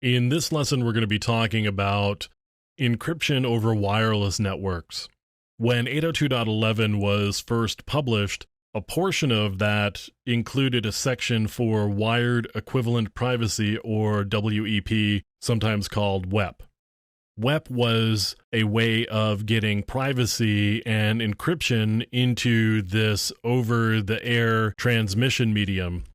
In this lesson, we're going to be talking about encryption over wireless networks. When 802.11 was first published, a portion of that included a section for Wired Equivalent Privacy, or WEP, sometimes called WEP. WEP was a way of getting privacy and encryption into this over-the-air transmission medium.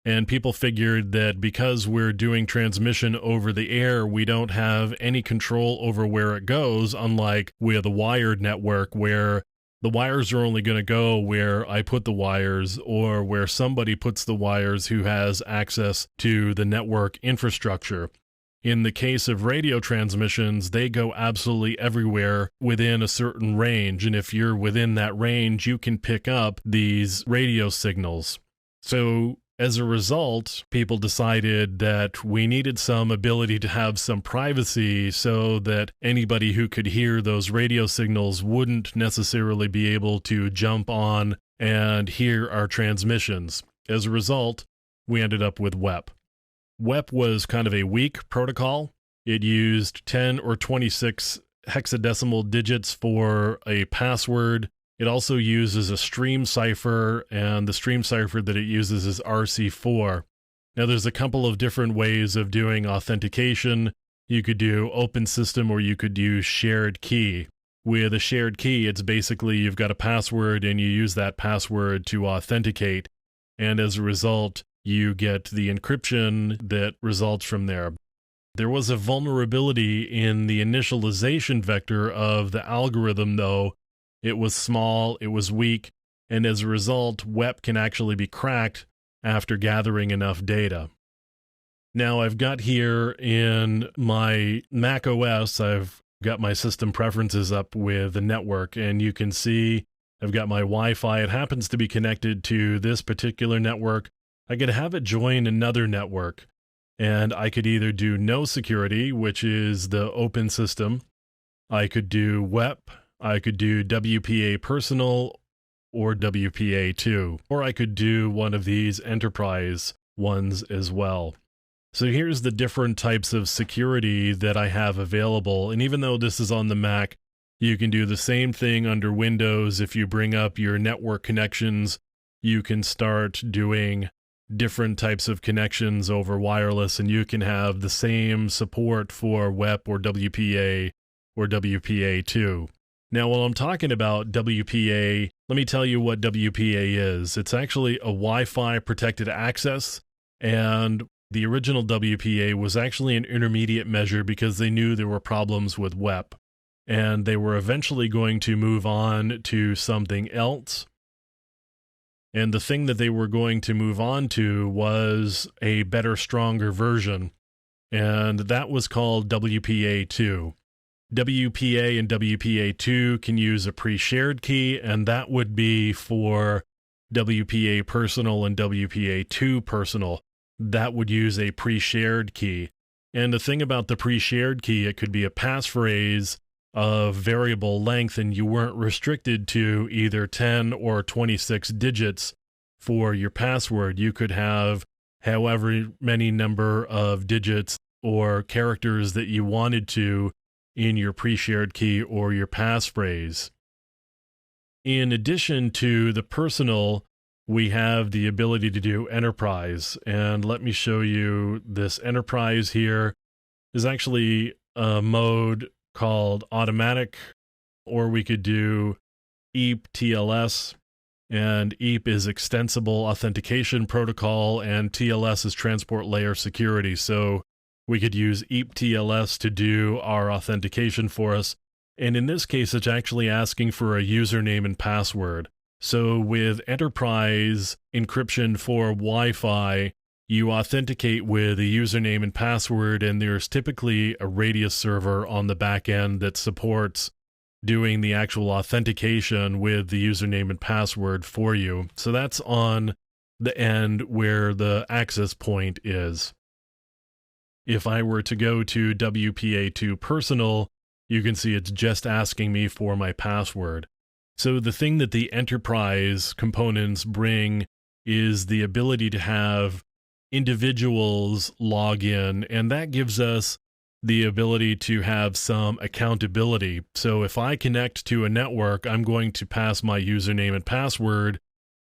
And people figured that because we're doing transmission over the air, we don't have any control over where it goes, unlike with a wired network where the wires are only going to go where I put the wires or where somebody puts the wires who has access to the network infrastructure. In the case of radio transmissions, they go absolutely everywhere within a certain range, and if you're within that range, you can pick up these radio signals. So as a result, people decided that we needed some ability to have some privacy so that anybody who could hear those radio signals wouldn't necessarily be able to jump on and hear our transmissions. As a result, we ended up with WEP. WEP was kind of a weak protocol. It used 10 or 26 hexadecimal digits for a password. It also uses a stream cipher, and the stream cipher that it uses is RC4. Now, there's a couple of different ways of doing authentication. You could do open system, or you could use shared key. With a shared key, it's basically you've got a password and you use that password to authenticate. And as a result, you get the encryption that results from there. There was a vulnerability in the initialization vector of the algorithm, though. It was small, it was weak, and as a result, WEP can actually be cracked after gathering enough data. Now, I've got here in my Mac OS, I've got my system preferences up with the network, and you can see I've got my Wi-Fi. It happens to be connected to this particular network. I could have it join another network, and I could either do no security, which is the open system. I could do WEP. I could do WPA personal or WPA2, or I could do one of these enterprise ones as well. So here's the different types of security that I have available. And even though this is on the Mac, you can do the same thing under Windows. If you bring up your network connections, you can start doing different types of connections over wireless, and you can have the same support for WEP or WPA or WPA2. Now, while I'm talking about WPA, let me tell you what WPA is. It's actually a Wi-Fi protected access, and the original WPA was actually an intermediate measure because they knew there were problems with WEP, and they were eventually going to move on to something else. And the thing that they were going to move on to was a better, stronger version, and that was called WPA2. WPA and WPA2 can use a pre-shared key, and that would be for WPA personal and WPA2 personal. That would use a pre-shared key. And the thing about the pre-shared key, it could be a passphrase of variable length, and you weren't restricted to either 10 or 26 digits for your password. You could have however many number of digits or characters that you wanted to in your pre-shared key or your passphrase. In addition to the personal, we have the ability to do enterprise. And let me show you this enterprise here. Is actually a mode called automatic, or we could do EAP TLS. And EAP is extensible authentication protocol, and TLS is transport layer security. So we could use EAP TLS to do our authentication for us. And in this case, it's actually asking for a username and password. So with enterprise encryption for Wi-Fi, you authenticate with a username and password, and there's typically a Radius server on the back end that supports doing the actual authentication with the username and password for you. So that's on the end where the access point is. If I were to go to WPA2 personal, you can see it's just asking me for my password. So the thing that the enterprise components bring is the ability to have individuals log in, and that gives us the ability to have some accountability. So if I connect to a network, I'm going to pass my username and password,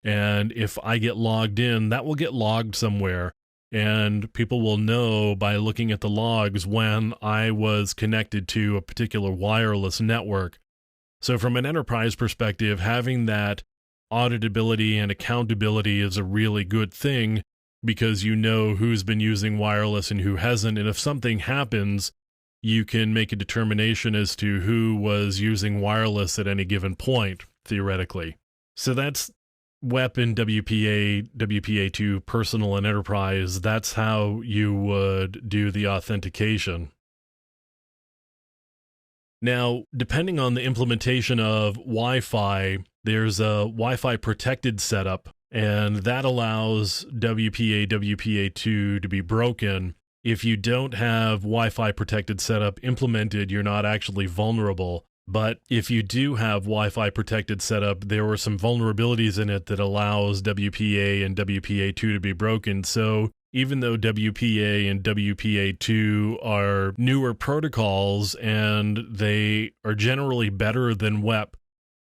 and if I get logged in, that will get logged somewhere. And people will know by looking at the logs when I was connected to a particular wireless network. So from an enterprise perspective, having that auditability and accountability is a really good thing, because you know who's been using wireless and who hasn't. And if something happens, you can make a determination as to who was using wireless at any given point, theoretically. So that's WEP and WPA, WPA2, personal and enterprise. That's how you would do the authentication. Now, depending on the implementation of Wi-Fi, there's a Wi-Fi protected setup, and that allows WPA, WPA2 to be broken. If you don't have Wi-Fi protected setup implemented, you're not actually vulnerable. But if you do have Wi-Fi protected setup, there were some vulnerabilities in it that allows WPA and WPA2 to be broken. So even though WPA and WPA2 are newer protocols and they are generally better than WEP,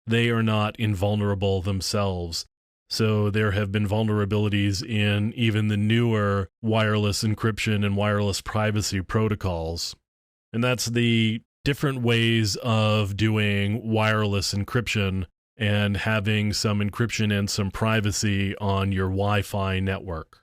they are not invulnerable themselves. So there have been vulnerabilities in even the newer wireless encryption and wireless privacy protocols. And that's the different ways of doing wireless encryption and having some encryption and some privacy on your Wi-Fi network.